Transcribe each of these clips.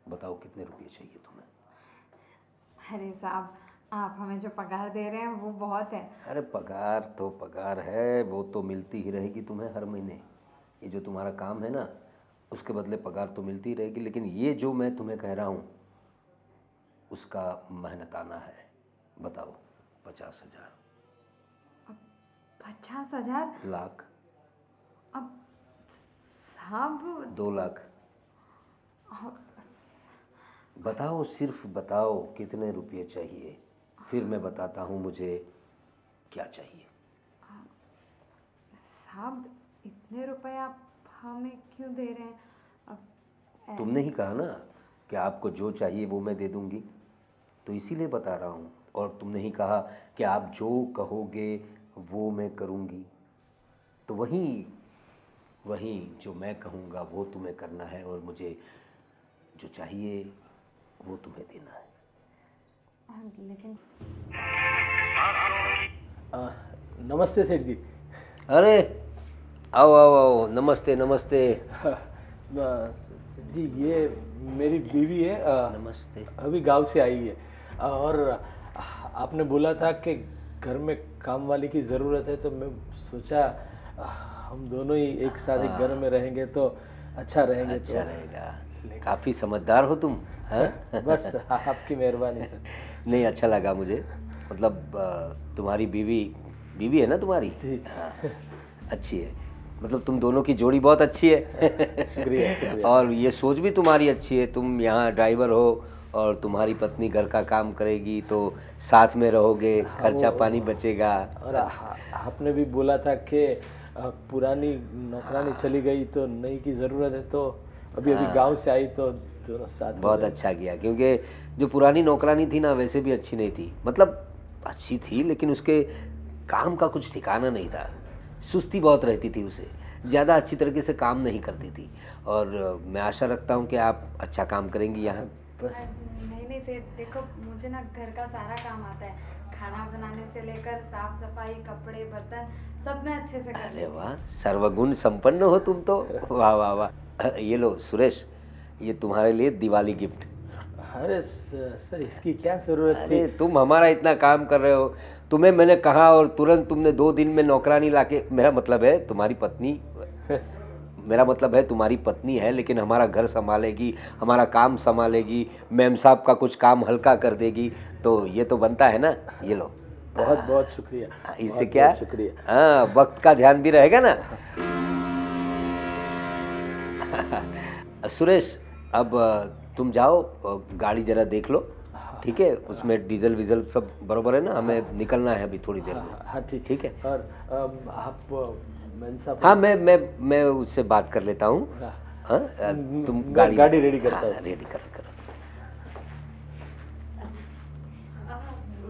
बताओ कितने रुपये चाहिए तुम्हें? अरे साहब, आप हमें जो पगार दे रहे हैं वो बहुत है। अरे पगार तो पगार है, वो तो मिलती ही रहेगी तुम्हें हर महीने। ये जो तुम्हारा काम है ना, उसके बदले पगार तो मिलती ही रहेगी, लेकिन ये जो मैं तुम्हें कह रहा हूँ उसका मेहनताना है। बताओ। 50,000। 50,000? लाख। अब साहब 2 लाख। अ, बताओ, सिर्फ बताओ कितने रुपये चाहिए, फिर मैं बताता हूँ मुझे क्या चाहिए। साहब इतने रुपए आप हमें क्यों दे रहे हैं? अब तुमने ही कहा ना कि आपको जो चाहिए वो मैं दे दूँगी, तो इसीलिए बता रहा हूँ। और तुमने ही कहा कि आप जो कहोगे वो मैं करूँगी, तो वही वही जो मैं कहूँगा वो तुम्हें करना है, और मुझे जो चाहिए वो तुम्हें देना है। लेकिन आ, नमस्ते सेठ जी। अरे आओ आओ आओ, नमस्ते नमस्ते। सेठ जी, ये मेरी बीवी है, नमस्ते। अभी गांव से आई है। और आपने बोला था कि घर में काम वाली की ज़रूरत है, तो मैं सोचा हम दोनों ही एक साथ एक घर में रहेंगे तो अच्छा रहेंगे। अच्छा तो रहेगा। काफ़ी समझदार हो तुम, हाँ? बस आपकी मेहरबानी सर। नहीं, अच्छा लगा मुझे। मतलब तुम्हारी बीवी बीवी है ना तुम्हारी? जी। हाँ, अच्छी है। मतलब तुम दोनों की जोड़ी बहुत अच्छी है। शुक्रिया शुक्रिया। और ये सोच भी तुम्हारी अच्छी है। तुम यहाँ ड्राइवर हो और तुम्हारी पत्नी घर का काम करेगी, तो साथ में रहोगे, हाँ, खर्चा पानी बचेगा। और आपने भी बोला था कि पुरानी नौकरानी चली गई तो नई की ज़रूरत है, तो अभी अभी गांव से आई तो दोनों साथ में बहुत रहे। अच्छा किया, क्योंकि जो पुरानी नौकरानी थी ना, वैसे भी अच्छी नहीं थी। मतलब अच्छी थी, लेकिन उसके काम का कुछ ठिकाना नहीं था। सुस्ती बहुत रहती थी उसे, ज़्यादा अच्छी तरीके से काम नहीं करती थी। और मैं आशा रखता हूँ कि आप अच्छा काम करेंगी यहाँ। बस नहीं नहीं सेठ, देखो मुझे ना घर का सारा काम आता है। खाना बनाने से लेकर साफ सफाई, कपड़े, बर्तन सब मैं अच्छे से कर अरे लेती हूँ। वाह, सर्वगुण संपन्न हो तुम तो। वाह वाह वाह। ये लो सुरेश, ये तुम्हारे लिए दिवाली गिफ्ट। अरे सर, इसकी क्या ज़रूरत थी? अरे तुम हमारा इतना काम कर रहे हो, तुम्हें मैंने कहा और तुरंत तुमने 2 दिन में नौकरानी लाके, मेरा मतलब है तुम्हारी पत्नी, मेरा मतलब है तुम्हारी पत्नी है, लेकिन हमारा घर संभालेगी, हमारा काम संभालेगी, मैम साहब का कुछ काम हल्का कर देगी, तो ये तो बनता है ना। ये लो। बहुत बहुत शुक्रिया। इससे बहुत क्या, बहुत शुक्रिया। हाँ, वक्त का ध्यान भी रहेगा ना। सुरेश, अब तुम जाओ, गाड़ी जरा देख लो, ठीक है? उसमें डीजल वीजल सब बरोबर है ना? हमें निकलना है अभी थोड़ी देर में। हाँ ठीक। ठीक है। और आप मैन साहब। हाँ, मैं उससे बात कर लेता हूँ। हाँ, हाँ, तुम मैं गाड़ी गाड़ी रेडी करता हाँ, हूँ। रेडी करो करो।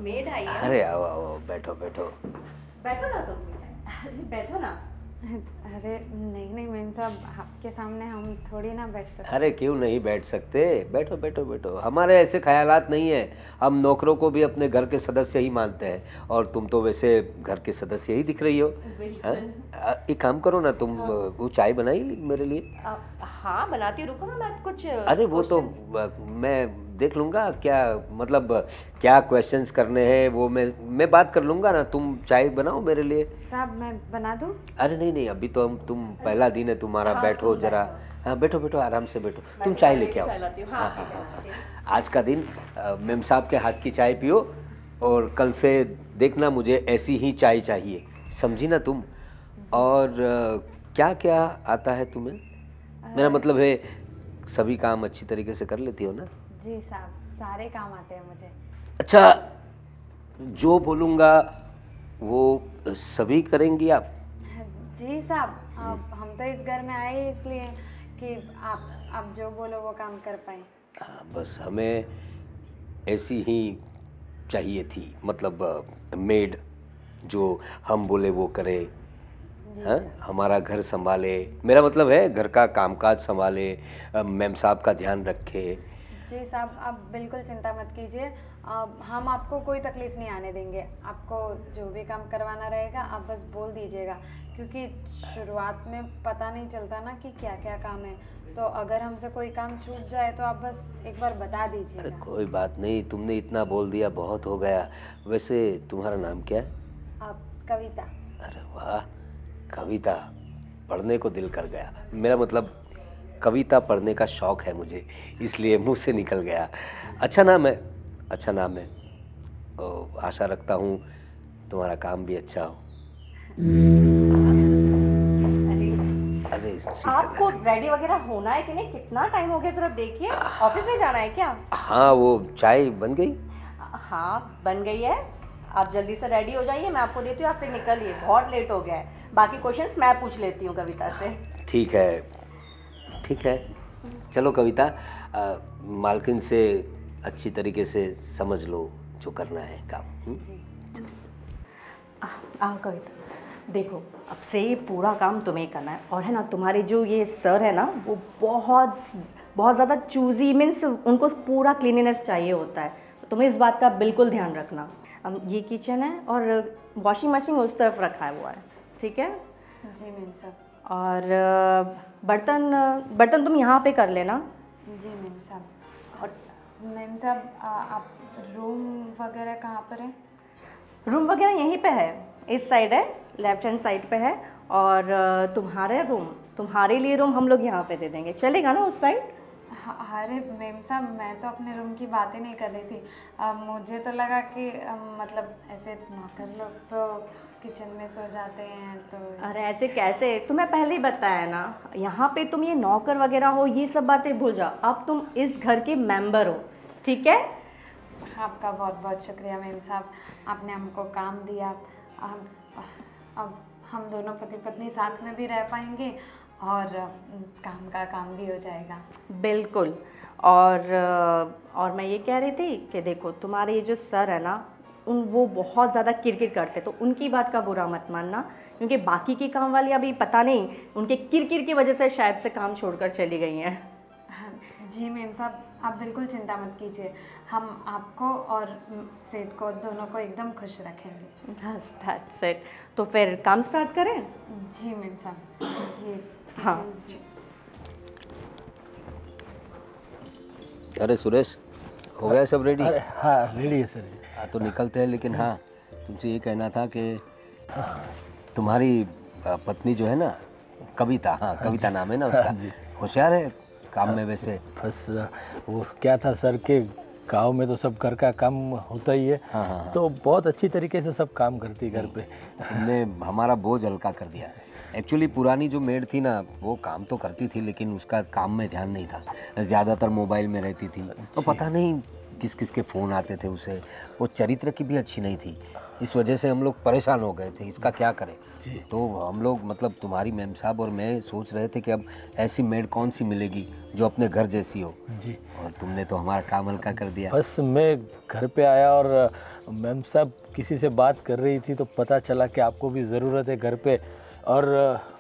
मेड आई है। अरे आओ आओ, बैठो बैठो। बैठो ना तुम। बैठो ना। अरे नहीं नहीं मैम साहब, आपके सामने हम थोड़ी ना बैठ सकते। अरे क्यों नहीं बैठ सकते? बैठो बैठो बैठो। हमारे ऐसे ख्यालात नहीं है। हम नौकरों को भी अपने घर के सदस्य ही मानते हैं, और तुम तो वैसे घर के सदस्य ही दिख रही हो। हाँ? एक काम करो ना तुम, वो चाय बनाई मेरे लिए। हाँ बनाती हूँ, रुको ना मैं कुछ अरे वो तो मैं देख लूँगा, क्या मतलब क्या क्वेश्चंस करने हैं वो मैं बात कर लूँगा ना। तुम चाय बनाओ मेरे लिए। साहब मैं बना दूँ? अरे नहीं नहीं, अभी तो तुम पहला दिन है तुम्हारा। हाँ, बैठो तुम जरा। बैठो। हाँ बैठो बैठो, आराम से बैठो। मैं तुम तो चाय पहले लेके भी आओ। चाय लाती हूँ। हाँ, ठीक है, हाँ, ठीक है। आज का दिन मेम साहब के हाथ की चाय पियो, और कल से देखना मुझे ऐसी ही चाय चाहिए, समझी ना तुम? और क्या क्या आता है तुम्हें? मेरा मतलब है सभी काम अच्छी तरीके से कर लेती हो ना? जी साहब, सारे काम आते हैं मुझे। अच्छा, जो बोलूँगा वो सभी करेंगी आप? जी साहब, हम तो इस घर में आए ही इसलिए कि आप जो बोलो वो काम कर पाए। हाँ, बस हमें ऐसी ही चाहिए थी, मतलब मेड जो हम बोले वो करे। हाँ, हमारा घर संभाले, मेरा मतलब है घर का कामकाज संभाले, मैम साहब का ध्यान रखे। जी साहब, आप बिल्कुल चिंता मत कीजिए। हम आपको कोई तकलीफ़ नहीं आने देंगे। आपको जो भी काम करवाना रहेगा आप बस बोल दीजिएगा, क्योंकि शुरुआत में पता नहीं चलता ना कि क्या क्या काम है। तो अगर हमसे कोई काम छूट जाए तो आप बस एक बार बता अरे दीजिएगा। कोई बात नहीं, तुमने इतना बोल दिया बहुत हो गया। वैसे तुम्हारा नाम क्या है? आप कविता। अरे वाह, कविता, पढ़ने को दिल कर गया। मेरा मतलब कविता पढ़ने का शौक है मुझे, इसलिए मुंह से निकल गया। अच्छा नाम है, अच्छा नाम है। आशा रखता हूँ तुम्हारा काम भी अच्छा हो। अरे अरे आपको शीतल, रेडी वगैरह होना है कि नहीं? कितना टाइम हो गया, जरा देखिए। ऑफिस में जाना है क्या? हाँ वो चाय बन गई? हाँ बन गई है। आप जल्दी से रेडी हो जाइए, मैं आपको देती हूँ, आप फिर निकलिए, बहुत लेट हो गया है। बाकी क्वेश्चंस मैं पूछ लेती हूँ कविता से। ठीक है, ठीक है। चलो कविता, मालकिन से अच्छी तरीके से समझ लो जो करना है काम। आओ कविता, देखो अब से ये पूरा काम तुम्हें करना है। और है ना, तुम्हारे जो ये सर है ना, वो बहुत बहुत ज़्यादा चूजी, मीन्स उनको पूरा क्लीनिनेस चाहिए होता है। तो तुम्हें इस बात का बिल्कुल ध्यान रखना। अब ये किचन है और वॉशिंग मशीन उस तरफ रखा हुआ है, ठीक है? जी मैम साहब। और बर्तन बर्तन तुम यहाँ पे कर लेना। जी मैम साहब। और मैम साहब, आप रूम वगैरह कहाँ पर है? रूम वगैरह यहीं पे है, इस साइड है, लेफ्ट हैंड साइड पे है। और तुम्हारे रूम, तुम्हारे लिए रूम हम लोग यहाँ पे दे देंगे, चलेगा ना उस साइड? अरे मैम साहब, मैं तो अपने रूम की बातें नहीं कर रही थी। मुझे तो लगा कि मतलब ऐसे नौकर लोग तो किचन में सो जाते हैं तो अरे ऐसे कैसे, तुम्हें पहले ही बताया ना, यहाँ पे तुम ये नौकर वगैरह हो, ये सब बातें भूल जाओ। अब तुम इस घर के मेंबर हो, ठीक है? आपका बहुत बहुत शुक्रिया मैम साहब, आपने हमको काम दिया। अब हम दोनों पति पत्नी साथ में भी रह पाएंगे और काम का काम भी हो जाएगा। बिल्कुल। और मैं ये कह रही थी कि देखो, तुम्हारे ये जो सर है ना, वो बहुत ज़्यादा किरकिर करते, तो उनकी बात का बुरा मत मानना, क्योंकि बाकी की काम वाली अभी पता नहीं उनके किरकिर की वजह से शायद से काम छोड़कर चली गई हैं। हाँ, जी मैम साहब, आप बिल्कुल चिंता मत कीजिए। हम आपको और सेठ को दोनों को एकदम खुश रखेंगे। बस दैट्स इट। तो फिर काम स्टार्ट करें? जी मैम साहब, ये हाँ। जी। अरे सुरेश, हो गया सब रेडी? अरे हाँ रेडी है सर जी। तो निकलते हैं, लेकिन हाँ तुमसे ये कहना था कि तुम्हारी पत्नी जो है ना, कविता, हाँ कविता नाम है ना उसका, होशियार है काम में वैसे? बस वो क्या था सर के गांव में तो सब घर का काम होता ही है। हाँ हाँ हाँ। तो बहुत अच्छी तरीके से सब काम करती है घर पे। तुमने हमारा बोझ हल्का कर दिया। एक्चुअली पुरानी जो मेड थी ना, वो काम तो करती थी लेकिन उसका काम में ध्यान नहीं था, ज़्यादातर मोबाइल में रहती थी। तो पता नहीं किस किस के फ़ोन आते थे उसे। वो चरित्र की भी अच्छी नहीं थी, इस वजह से हम लोग परेशान हो गए थे, इसका क्या करें। तो हम लोग मतलब तुम्हारी मैम साहब और मैं सोच रहे थे कि अब ऐसी मेड कौन सी मिलेगी जो अपने घर जैसी हो। जी। और तुमने तो हमारा काम हल्का कर दिया। बस मैं घर पे आया और मैम साहब किसी से बात कर रही थी तो पता चला कि आपको भी ज़रूरत है घर पे, और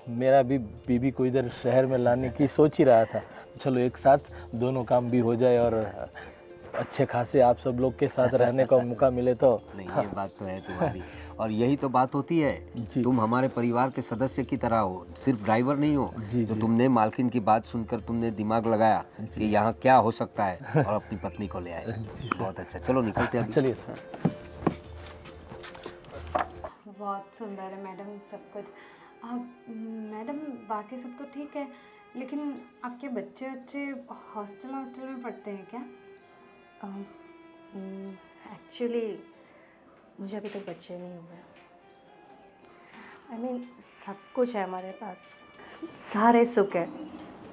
मेरा भी बीबी को इधर शहर में लाने की सोच ही रहा था। चलो एक साथ दोनों काम भी हो जाए और अच्छे खासे आप सब लोग के साथ रहने का मौका मिले तो। नहीं, ये बात तो है तुम्हारी, और यही तो बात होती है। जी। तुम हमारे परिवार के सदस्य की तरह हो, सिर्फ ड्राइवर नहीं हो। जी, तो जी। तुमने मालकिन की बात सुनकर तुमने दिमाग लगाया कि यहाँ क्या हो सकता है, और अपनी पत्नी को ले आए। बहुत अच्छा, चलो निकलते हैं अभी। चलिए सर। बहुत सुंदर है मैडम सब कुछ। मैडम बाकी सब तो ठीक है, लेकिन आपके बच्चे हॉस्टल में पढ़ते हैं क्या? एक्चुअली मुझे अभी तक बच्चे नहीं हुए। आई मीन सब कुछ है हमारे पास, सारे सुख है,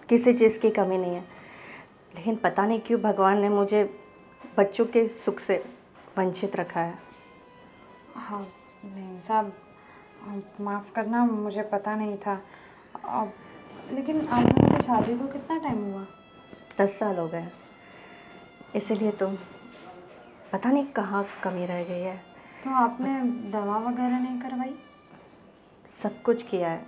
किसी चीज़ की कमी नहीं है, लेकिन पता नहीं क्यों भगवान ने मुझे बच्चों के सुख से वंचित रखा है। हाँ नहीं साहब, माफ़ करना, मुझे पता नहीं था। अब लेकिन आप दोनों की शादी को कितना टाइम हुआ? 10 साल हो गए, इसीलिए तो पता नहीं कहाँ कमी रह गई है। तो आपने दवा वगैरह नहीं करवाई? सब कुछ किया है,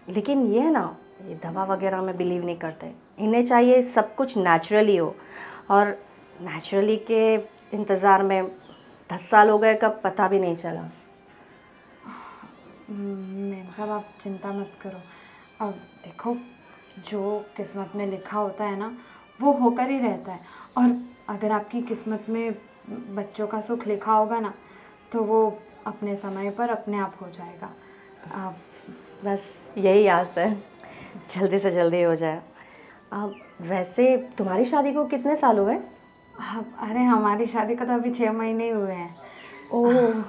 लेकिन ये है ना, ये दवा वगैरह में बिलीव नहीं करते। इन्हें चाहिए सब कुछ नेचुरली हो, और नेचुरली के इंतज़ार में 10 साल हो गए कब पता भी नहीं चला। मैम साहब आप चिंता मत करो। अब देखो, जो किस्मत में लिखा होता है ना वो होकर ही रहता है, और अगर आपकी किस्मत में बच्चों का सुख लिखा होगा ना तो वो अपने समय पर अपने आप हो जाएगा। अब बस यही आस है, जल्दी से जल्दी हो जाए। वैसे तुम्हारी शादी को कितने साल हुए? अरे हमारी शादी को तो अभी 6 महीने ही हुए हैं। ओह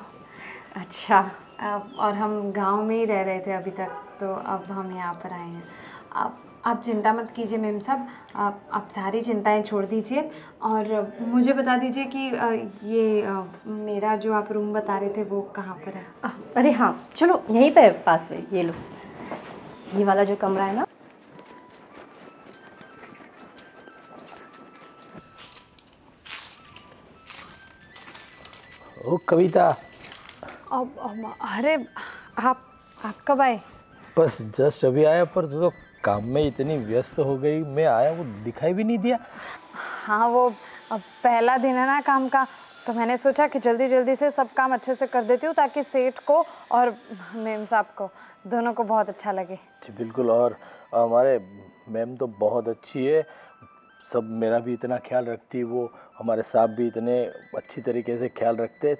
अच्छा। और हम गांव में ही रह रहे थे अभी तक, तो अब हम यहाँ पर आए हैं। आप चिंता मत कीजिए मैम साहब, आप सारी चिंताएं छोड़ दीजिए और मुझे बता दीजिए कि मेरा जो आप रूम बता रहे थे वो कहाँ पर है। अरे हाँ चलो, यहीं पे पास में, ये लो, ये वाला जो कमरा है ना। ओ कविता, अरे आप कब आए? बस जस्ट अभी आया, पर तू तो काम में इतनी व्यस्त हो गई, मैं आया वो दिखाई भी नहीं दिया। हाँ वो अब पहला दिन है ना काम का, तो मैंने सोचा कि जल्दी जल्दी से सब काम अच्छे से कर देती हूँ ताकि सेठ को और मैम साहब को दोनों को बहुत अच्छा लगे। जी बिल्कुल, और हमारे मैम तो बहुत अच्छी है, सब मेरा भी इतना ख्याल रखती है, वो हमारे साहब भी इतने अच्छी तरीके से ख्याल रखते।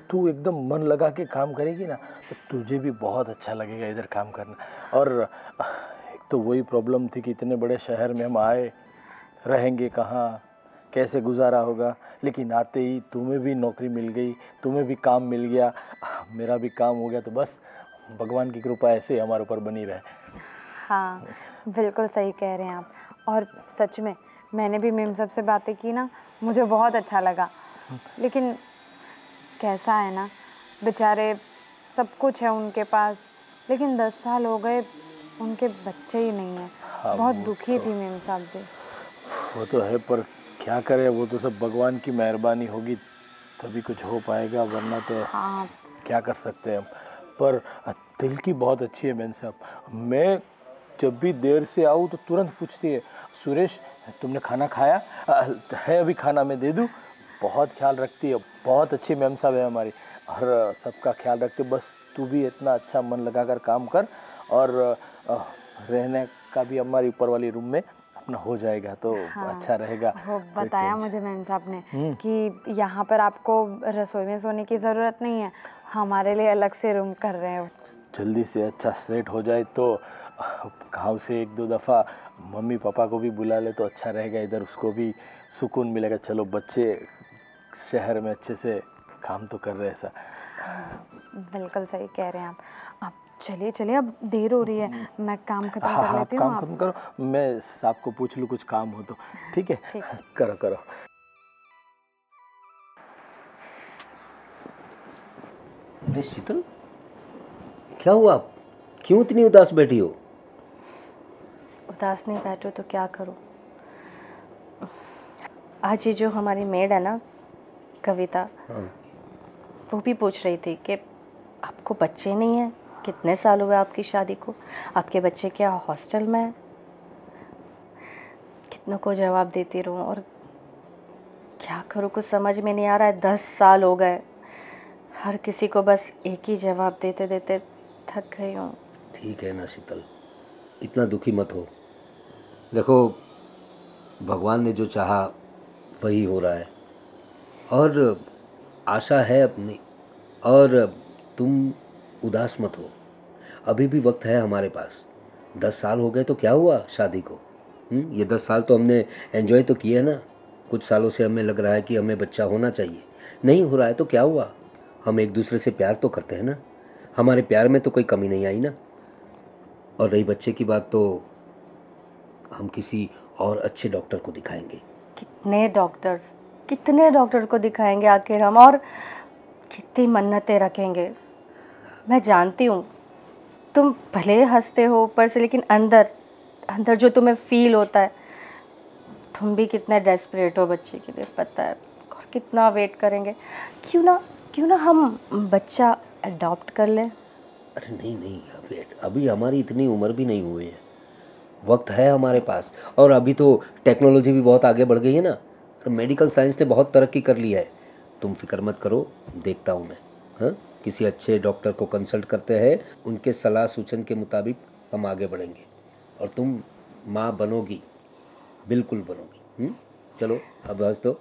तू एकदम मन लगा के काम करेगी ना तो तुझे भी बहुत अच्छा लगेगा इधर काम करना। और एक तो वही प्रॉब्लम थी कि इतने बड़े शहर में हम आए, रहेंगे कहाँ, कैसे गुजारा होगा, लेकिन आते ही तुम्हें भी नौकरी मिल गई, तुम्हें भी काम मिल गया, मेरा भी काम हो गया, तो बस भगवान की कृपा ऐसे ही हमारे ऊपर बनी रहे। हाँ बिल्कुल सही कह रहे हैं आप, और सच में मैंने भी मैम साहब से बातें की ना, मुझे बहुत अच्छा लगा। लेकिन कैसा है ना, बेचारे सब कुछ है उनके पास, लेकिन 10 साल हो गए उनके बच्चे ही नहीं हैं। हाँ, बहुत वो दुखी तो थी मैम साहब भी। वो तो है, पर क्या करें, वो तो सब भगवान की मेहरबानी होगी तभी कुछ हो पाएगा, वरना तो हाँ क्या कर सकते हैं हम। पर दिल की बहुत अच्छी है मैन साहब, मैं जब भी देर से आऊँ तो तुरंत पूछती है, सुरेश तुमने खाना खाया? है अभी खाना मैं दे दूँ? बहुत ख्याल रखती है, बहुत अच्छी मैम साहब है हमारी, और सबका ख्याल रखते। बस तू भी इतना अच्छा मन लगा कर काम कर, और रहने का भी हमारी ऊपर वाली रूम में अपना हो जाएगा तो हाँ, अच्छा रहेगा। वो बताया मुझे मैम साहब ने हम्म। कि यहाँ पर आपको रसोई में सोने की ज़रूरत नहीं है, हमारे लिए अलग से रूम कर रहे हैं। जल्दी से अच्छा सेट हो जाए तो गाँव से 1-2 दफ़ा मम्मी पापा को भी बुला ले तो अच्छा रहेगा, इधर उसको भी सुकून मिलेगा। चलो बच्चे शहर में अच्छे से काम तो कर रहे हैं ऐसा। बिल्कुल सही कह रहे हैं आप चलिए चलिए, अब देर हो रही है, मैं काम खत्म हाँ कर हाँ, लेती हूँ। काम आप खत्म करो, मैं साहब को पूछ लूँ कुछ काम हो तो। ठीक है, ठीक। करो करो। अरे शीतल, क्या हुआ? क्यों इतनी उदास बैठी हो? उदास नहीं बैठो तो क्या करूँ। आज ये जो हमारी मेड है ना कविता, हाँ। वो भी पूछ रही थी कि आपको बच्चे नहीं हैं, कितने साल हुए आपकी शादी को, आपके बच्चे क्या हॉस्टल में हैं? कितनों को जवाब देती रहूं और क्या करूं, कुछ समझ में नहीं आ रहा है। 10 साल हो गए, हर किसी को बस एक ही जवाब देते देते थक गई हूँ। ठीक है ना शीतल, इतना दुखी मत हो। देखो, भगवान ने जो चाहा वही हो रहा है, और आशा है अपनी, और तुम उदास मत हो, अभी भी वक्त है हमारे पास। 10 साल हो गए तो क्या हुआ शादी को? ये 10 साल तो हमने एंजॉय तो किए ना। कुछ सालों से हमें लग रहा है कि हमें बच्चा होना चाहिए, नहीं हो रहा है तो क्या हुआ? हम एक दूसरे से प्यार तो करते हैं ना, हमारे प्यार में तो कोई कमी नहीं आई ना। और रही बच्चे की बात, तो हम किसी और अच्छे डॉक्टर को दिखाएंगे। कितने डॉक्टर को दिखाएंगे आखिर हम, और कितनी मन्नतें रखेंगे। मैं जानती हूँ तुम भले हंसते हो ऊपर से, लेकिन अंदर अंदर जो तुम्हें फील होता है, तुम भी कितने डेस्परेट हो बच्चे के लिए, पता है, और कितना वेट करेंगे। क्यों ना हम बच्चा अडॉप्ट कर लें। अरे नहीं नहीं, अभी हमारी इतनी उम्र भी नहीं हुई है। वक्त है हमारे पास। और अभी तो टेक्नोलॉजी भी बहुत आगे बढ़ गई है ना, और मेडिकल साइंस ने बहुत तरक्की कर लिया है। तुम फिक्र मत करो, देखता हूँ मैं। हाँ, किसी अच्छे डॉक्टर को कंसल्ट करते हैं, उनके सलाह सूचन के मुताबिक हम आगे बढ़ेंगे, और तुम माँ बनोगी, बिल्कुल बनोगी। चलो अब हंस दो।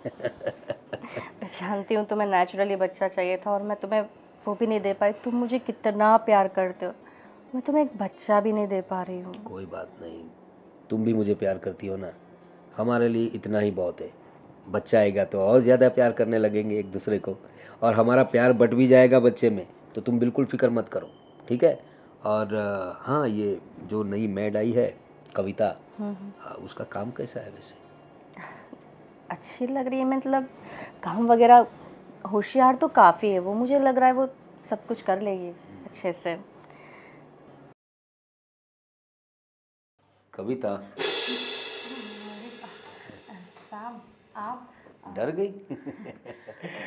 मैं जानती हूँ तुम्हें नेचुरली बच्चा चाहिए था और मैं तुम्हें वो भी नहीं दे पाई। तुम मुझे कितना प्यार करते हो, मैं तुम्हें एक बच्चा भी नहीं दे पा रही हूँ। कोई बात नहीं, तुम भी मुझे प्यार करती हो ना, हमारे लिए इतना ही बहुत है। बच्चा आएगा तो और ज़्यादा प्यार करने लगेंगे एक दूसरे को, और हमारा प्यार बट भी जाएगा बच्चे में। तो तुम बिल्कुल फिक्र मत करो, ठीक है। और हाँ, ये जो नई मेड आई है कविता, उसका काम कैसा है वैसे? अच्छी लग रही है, मतलब काम वगैरह होशियार तो काफ़ी है वो, मुझे लग रहा है वो सब कुछ कर लेगी अच्छे से। कविता, साहब आप डर गई?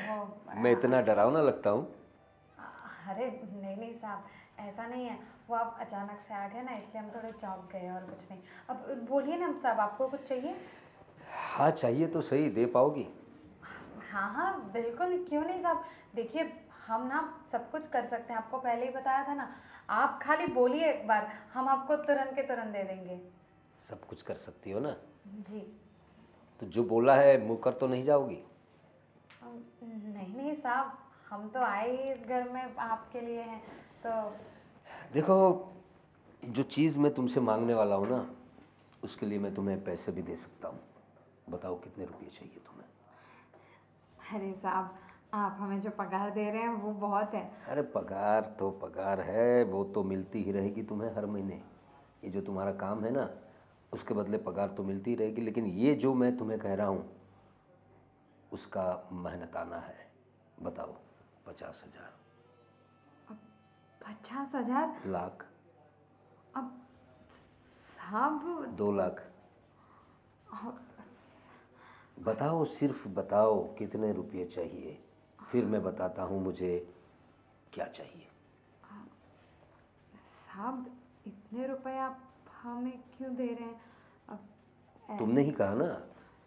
वो मैं इतना डरावना लगता हूँ? अरे नहीं नहीं साहब, ऐसा नहीं है। वो आप अचानक से आ गए ना, इसलिए हम थोड़े चौंक गए और कुछ नहीं। अब बोलिए ना साहब, आपको कुछ चाहिए? हाँ चाहिए तो सही, दे पाओगी? हाँ हाँ बिल्कुल, क्यों नहीं साहब। देखिए, हम ना सब कुछ कर सकते हैं, आपको पहले ही बताया था ना। आप खाली बोलिए एक बार, हम आपको तुरंत के तुरंत दे देंगे। सब कुछ कर सकती हो ना? जी। तो जो बोला है मुँह कर तो नहीं जाओगी? नहीं नहीं साहब, हम तो आए ही इस घर में आपके लिए हैं, तो देखो, जो चीज़ मैं तुमसे मांगने वाला हूँ ना, उसके लिए मैं तुम्हें पैसे भी दे सकता हूँ। बताओ कितने रुपये चाहिए तुम्हें? अरे साहब, आप हमें जो पगार दे रहे हैं वो बहुत है। अरे पगार तो पगार है, वो तो मिलती ही रहेगी तुम्हें हर महीने। ये जो तुम्हारा काम है ना, उसके बदले पगार तो मिलती ही रहेगी। लेकिन ये जो मैं तुम्हें कह रहा हूँ, उसका मेहनताना है। बताओ, 50,000? 50,000? लाख? अब साहब 2 लाख? अ, बताओ, सिर्फ बताओ कितने रुपये चाहिए, फिर मैं बताता हूँ मुझे क्या चाहिए। साहब इतने रुपए आप हमें क्यों दे रहे हैं? अब तुमने ही कहा ना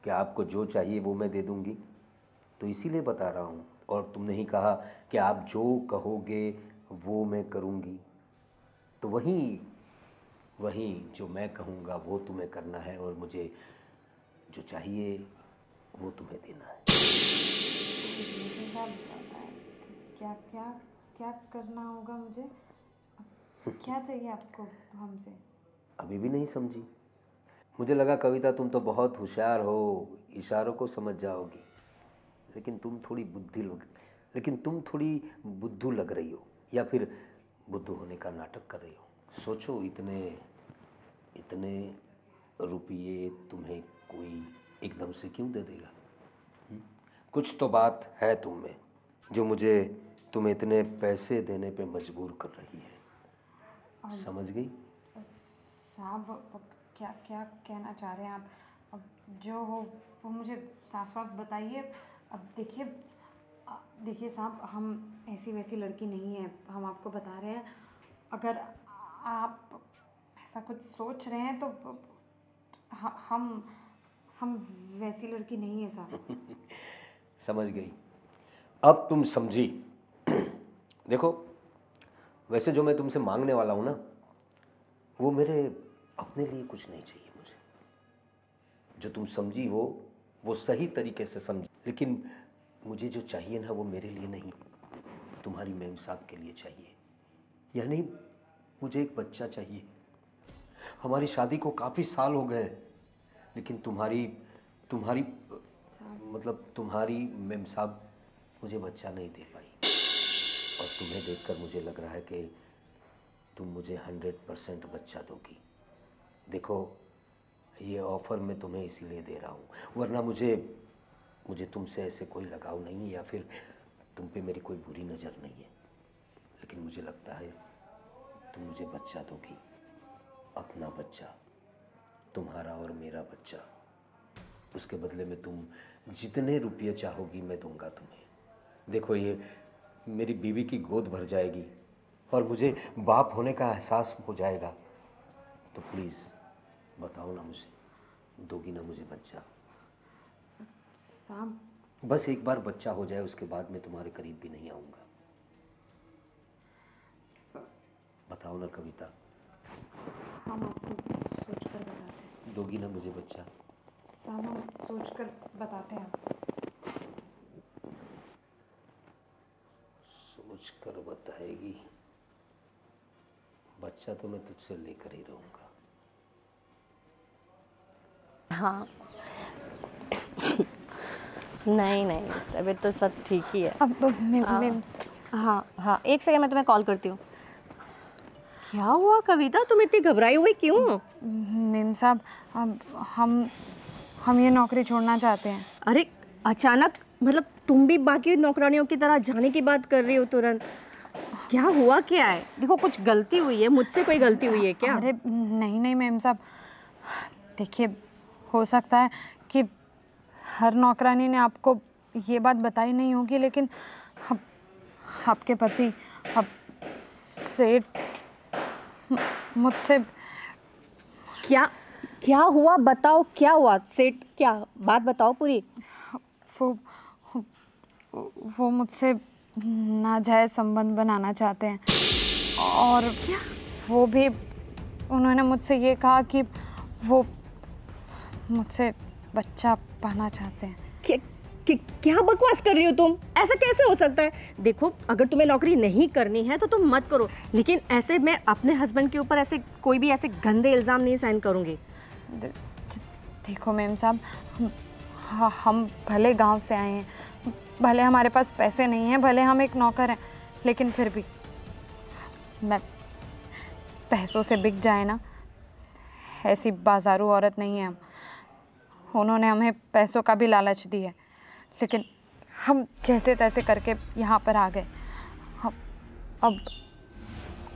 कि आपको जो चाहिए वो मैं दे दूँगी, तो इसीलिए बता रहा हूँ। और तुमने ही कहा कि आप जो कहोगे वो मैं करूँगी, तो वही वही जो मैं कहूँगा वो तुम्हें करना है, और मुझे जो चाहिए वो तुम्हें देना है। लेकिन साहब, क्या क्या क्या करना होगा मुझे? क्या चाहिए आपको हमसे? अभी भी नहीं समझी? मुझे लगा कविता तुम तो बहुत होशियार हो, इशारों को समझ जाओगी। लेकिन तुम थोड़ी लेकिन तुम थोड़ी बुद्धू लग रही हो, या फिर बुद्धू होने का नाटक कर रही हो। सोचो, इतने इतने रुपये तुम्हें कोई एकदम से क्यों दे देगा? हम्म? कुछ तो बात है तुम में, जो मुझे तुम्हें इतने पैसे देने पे मजबूर कर रही है। समझ गई? साहब अब क्या क्या कहना चाह रहे हैं आप? अब जो हो वो मुझे साफ साफ बताइए। अब देखिए, देखिए साहब, हम ऐसी वैसी लड़की नहीं है, हम आपको बता रहे हैं। अगर आप ऐसा कुछ सोच रहे हैं तो हम वैसी लड़की नहीं है साहब। समझ गई, अब तुम समझी। देखो, वैसे जो मैं तुमसे मांगने वाला हूँ ना, वो मेरे अपने लिए कुछ नहीं चाहिए मुझे। जो तुम समझी हो वो सही तरीके से समझी, लेकिन मुझे जो चाहिए ना वो मेरे लिए नहीं, तुम्हारी मेम साहब के लिए चाहिए। यानी मुझे एक बच्चा चाहिए। हमारी शादी को काफ़ी साल हो गए, लेकिन तुम्हारी तुम्हारी तुम्हारी मेम साहब मुझे बच्चा नहीं दे पाई। और तुम्हें देखकर मुझे लग रहा है कि तुम मुझे 100% बच्चा दोगी। देखो, ये ऑफ़र मैं तुम्हें इसीलिए दे रहा हूँ, वरना मुझे मुझे तुमसे ऐसे कोई लगाव नहीं है, या फिर तुम पे मेरी कोई बुरी नज़र नहीं है। लेकिन मुझे लगता है तुम मुझे बच्चा दोगी, अपना बच्चा, तुम्हारा और मेरा बच्चा। उसके बदले में तुम जितने रुपये चाहोगी मैं दूंगा तुम्हें। देखो, ये मेरी बीवी की गोद भर जाएगी, और मुझे बाप होने का एहसास हो जाएगा। तो प्लीज़ बताओ ना मुझे, दोगी ना मुझे बच्चा? साहब बस एक बार बच्चा हो जाए, उसके बाद मैं तुम्हारे करीब भी नहीं आऊँगा। बताओ ना कविता, हम आपको सोच कर बताते हैं। दोगी ना मुझे बच्चा? साहब हम सोच कर बताते हैं। सोच कर बताएगी? बच्चा तो मैं तुझसे लेकर ही रहूँगा। हाँ नहीं नहीं, तबीयत तो सब ठीक ही है। अब हाँ। मिम्स हाँ हाँ, एक सेकंड, मैं तुम्हें कॉल करती हूँ। क्या हुआ कविता, तुम इतनी घबराई हुई क्यों? मेम साहब, अब हम ये नौकरी छोड़ना चाहते हैं। अरे अचानक, मतलब तुम भी बाकी नौकरानियों की तरह जाने की बात कर रही हो तुरंत? क्या हुआ, क्या है? देखो कुछ गलती हुई है, मुझसे कोई गलती हुई है क्या? अरे नहीं नहीं मेम साहब, देखिए हो सकता है कि हर नौकरानी ने आपको ये बात बताई नहीं होगी, लेकिन आपके पति अब सेठ मुझसे क्या क्या हुआ, बताओ क्या हुआ? सेठ क्या, बात बताओ पूरी। वो वो मुझसे नाजायज़ संबंध बनाना चाहते हैं, और वो भी उन्होंने मुझसे ये कहा कि वो मुझसे बच्चा पाना चाहते हैं। क्या बकवास कर रही हो तुम? ऐसा कैसे हो सकता है? देखो अगर तुम्हें नौकरी नहीं करनी है तो तुम मत करो, लेकिन ऐसे मैं अपने हस्बैंड के ऊपर ऐसे कोई भी ऐसे गंदे इल्ज़ाम नहीं साइन करूँगी। देखो मेम साहब, हम भले गांव से आए हैं, भले हमारे पास पैसे नहीं हैं, भले हम एक नौकर हैं, लेकिन फिर भी मैं पैसों से बिक जाए ना, ऐसी बाजारू औरत नहीं है हम। उन्होंने हमें पैसों का भी लालच दी है, लेकिन हम जैसे तैसे करके यहाँ पर आ गए।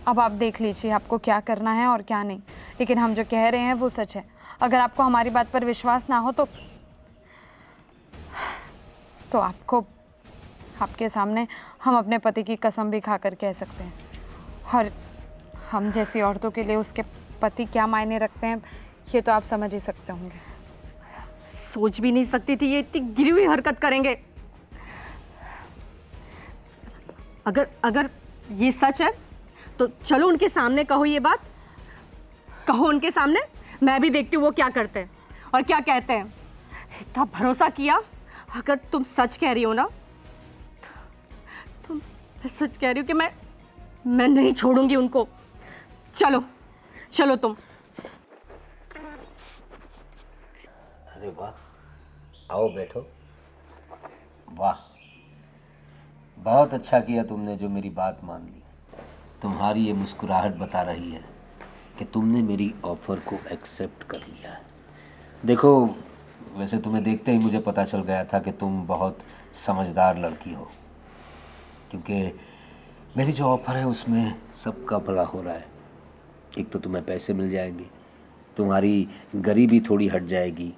अब आप देख लीजिए आपको क्या करना है और क्या नहीं, लेकिन हम जो कह रहे हैं वो सच है। अगर आपको हमारी बात पर विश्वास ना हो तो आपको, आपके सामने हम अपने पति की कसम भी खा कर कह सकते हैं, और हम जैसी औरतों के लिए उसके पति क्या मायने रखते हैं ये तो आप समझ ही सकते होंगे। सोच भी नहीं सकती थी ये इतनी गिरी हुई हरकत करेंगे। अगर ये सच है तो चलो उनके सामने कहो ये बात, कहो उनके सामने, मैं भी देखती हूँ वो क्या करते हैं और क्या कहते हैं। इतना भरोसा किया, अगर तुम सच कह रही हो ना, तुम सच कह रही हो कि मैं नहीं छोड़ूंगी उनको। चलो चलो तुम। अरे वाह, आओ बैठो। वाह, बहुत अच्छा किया तुमने जो मेरी बात मान ली। तुम्हारी ये मुस्कुराहट बता रही है कि तुमने मेरी ऑफ़र को एक्सेप्ट कर लिया है। देखो, वैसे तुम्हें देखते ही मुझे पता चल गया था कि तुम बहुत समझदार लड़की हो, क्योंकि मेरी जो ऑफ़र है उसमें सबका भला हो रहा है। एक तो तुम्हें पैसे मिल जाएंगे, तुम्हारी गरीबी थोड़ी हट जाएगी,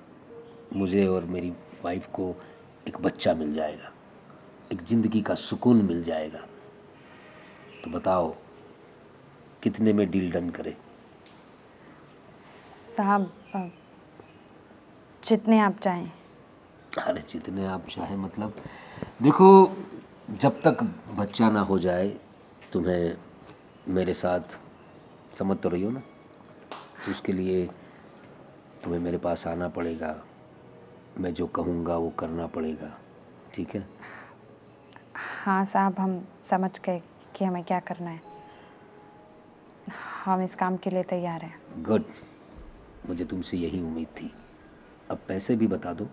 मुझे और मेरी वाइफ को एक बच्चा मिल जाएगा, एक ज़िंदगी का सुकून मिल जाएगा। तो बताओ कितने में डील डन करें? साहब जितने आप चाहें। अरे जितने आप चाहें मतलब, देखो जब तक बच्चा ना हो जाए तुम्हें मेरे साथ, समझ तो रही हो ना, तो उसके लिए तुम्हें मेरे पास आना पड़ेगा, मैं जो कहूँगा वो करना पड़ेगा, ठीक है? हाँ साहब, हम समझ गए कि हमें क्या करना है। हम इस काम के लिए तैयार हैं। गुड, मुझे तुमसे यही उम्मीद थी। अब पैसे भी बता दो,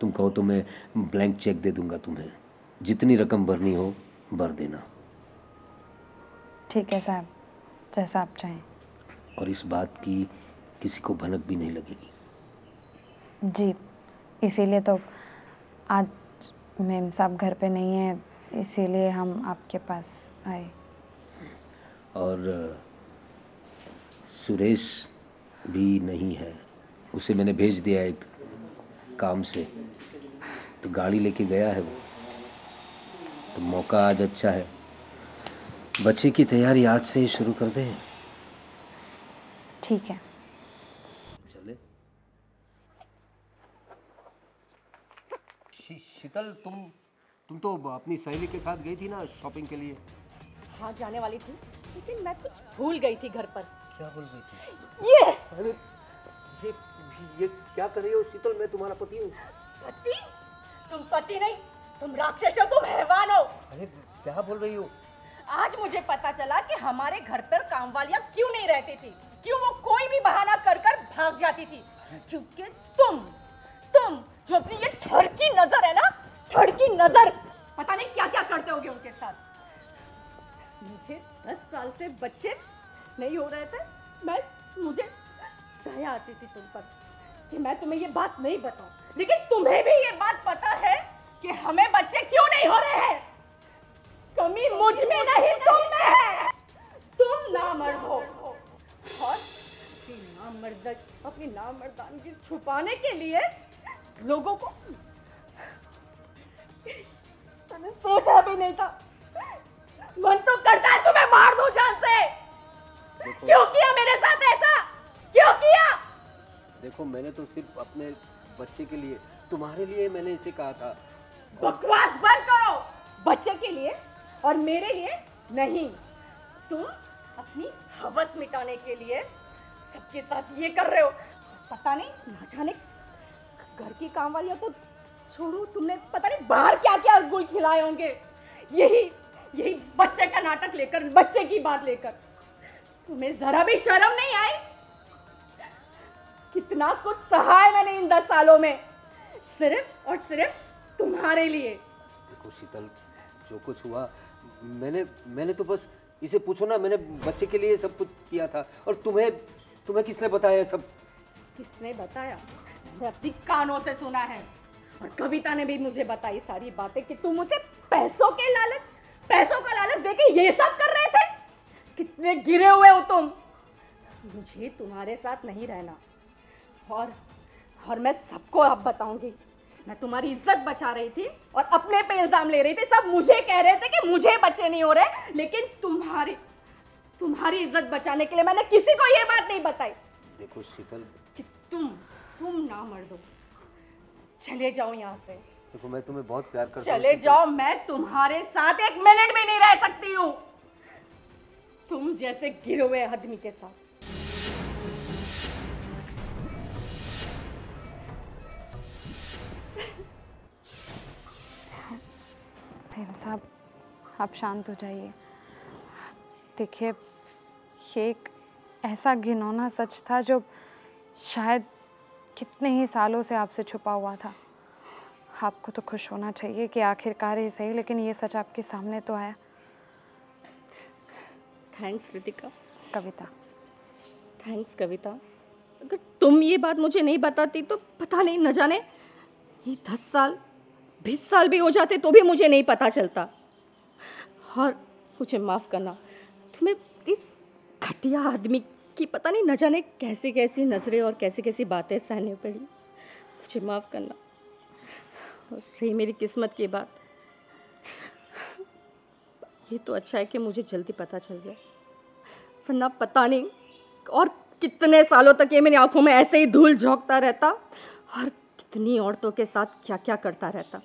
तुम कहो तो मैं ब्लैंक चेक दे दूंगा तुम्हें, जितनी रकम भरनी हो भर देना। ठीक है साहब, जैसा आप चाहें। और इस बात की किसी को भनक भी नहीं लगेगी। जी, इसीलिए तो आज मेम साहब घर पे नहीं है, इसीलिए हम आपके पास आए। और सुरेश भी नहीं है, उसे मैंने भेज दिया एक काम से, तो गाड़ी लेके गया है वो। तो मौका आज अच्छा है, बच्चे की तैयारी आज से ही शुरू कर दें। ठीक है। शीतल, तुम तो अपनी सहेली के साथ गई थी ना शॉपिंग के लिए। हाँ जाने वाली थी, लेकिन मैं कुछ भूल गई थी घर पर। क्या भूल गई थी? ये अरे ये क्या कर रही हो शीतल? मैं तुम्हारा पति हूँ। पति? तुम पति नहीं, तुम राक्षस हो, तुम हैवान हो। अरे क्या बोल रही हो? आज मुझे पता चला कि हमारे घर पर कामवालियां क्यों नहीं रहती थी, क्यों वो कोई भी बहाना कर कर भाग जाती थी। क्योंकि तुम जो अपनी ये ठड़की नजर है ना, ठड़की नजर, पता नहीं क्या क्या करते होगे उनके साथ। मुझे 10 साल से बच्चे नहीं हो रहे थे, मुझे दया आती थी तुम पर कि मैं तुम्हें ये बात नहीं बताऊं, लेकिन तुम्हें भी ये बात पता है कि हमें बच्चे क्यों नहीं हो रहे हैं। कमी मुझ में नहीं, तुम में है। तुम नामर्द हो और अपनी नामर्दानगी छुपाने के लिए लोगों को, मैंने सोचा भी नहीं था। मन तो करता है तुम्हें मार दूं जान से। क्यों किया मेरे साथ ऐसा, क्यों किया? देखो, मैंने तो सिर्फ अपने बच्चे के लिए, तुम्हारे लिए मैंने इसे कहा था। बकवास बंद करो। बच्चे के लिए और मेरे लिए नहीं। तुम अपनी हवस मिटाने के लिए सबके साथ ये कर रहे हो। पता नहीं, ना जाने घर की काम वालियां तो छोड़ो, तुमने पता नहीं बाहर क्या क्या गुल खिलाए होंगे, यही बच्चे का नाटक लेकर, बच्चे की बात लेकर। तुम्हें जरा भी शर्म नहीं आई? कितना कुछ सहा है मैंने इन 10 सालों में, सिर्फ और सिर्फ तुम्हारे लिए। देखो शीतल, जो कुछ हुआ, मैंने तो बस इसे पूछो ना, मैंने बच्चे के लिए सब कुछ किया था। और तुम्हें किसने बताया सब? किसने बताया? मैंने अपनी कानों से सुना है, और कविता ने भी मुझे बताई सारी बातें कि तुम उसे पैसों का लालच देके ये सब कर रहे थे। कितने गिरे हुए हो तुम। मुझे तुम्हारे साथ नहीं रहना, और मैं सबको अब बताऊंगी। मैं तुम्हारी इज्जत बचा रही थी और अपने पे इल्जाम ले रही थी। सब मुझे कह रहे थे कि मुझे बच्चे नहीं हो रहे, लेकिन तुम्हारी इज्जत बचाने के लिए मैंने किसी को ये बात नहीं बताई। देखो शीतल, कि तुम ना मर दो। चले जाओ यहाँ से। देखो, मैं तुम्हें बहुत प्यार करता हूँ। चले जाओ, मैं तुम्हारे साथ एक मिनट भी नहीं रह सकती हूँ, तुम जैसे गिरे हुए आदमी के साथ। प्रेम साहब, आप शांत हो जाइए। देखिए, ये एक ऐसा घिनौना सच था जो शायद कितने ही सालों से आपसे छुपा हुआ था। आपको तो खुश होना चाहिए कि आखिरकार ही सही, लेकिन ये सच आपके सामने तो आया। थैंक्स रितिका। कविता। थैंक्स कविता। अगर तुम ये बात मुझे नहीं बताती तो पता नहीं, न जाने ये 10 साल 20 साल भी हो जाते तो भी मुझे नहीं पता चलता। और मुझे माफ़ करना, तुम्हें इस घटिया आदमी की पता नहीं न जाने कैसी कैसी नज़रें और कैसी कैसी बातें सहनी पड़ी। मुझे माफ़ करना। और रही मेरी किस्मत की बात, ये तो अच्छा है कि मुझे जल्दी पता चल गया, वरना पता नहीं और कितने सालों तक ये मेरी आंखों में ऐसे ही धूल झोंकता रहता और कितनी औरतों के साथ क्या क्या करता रहता।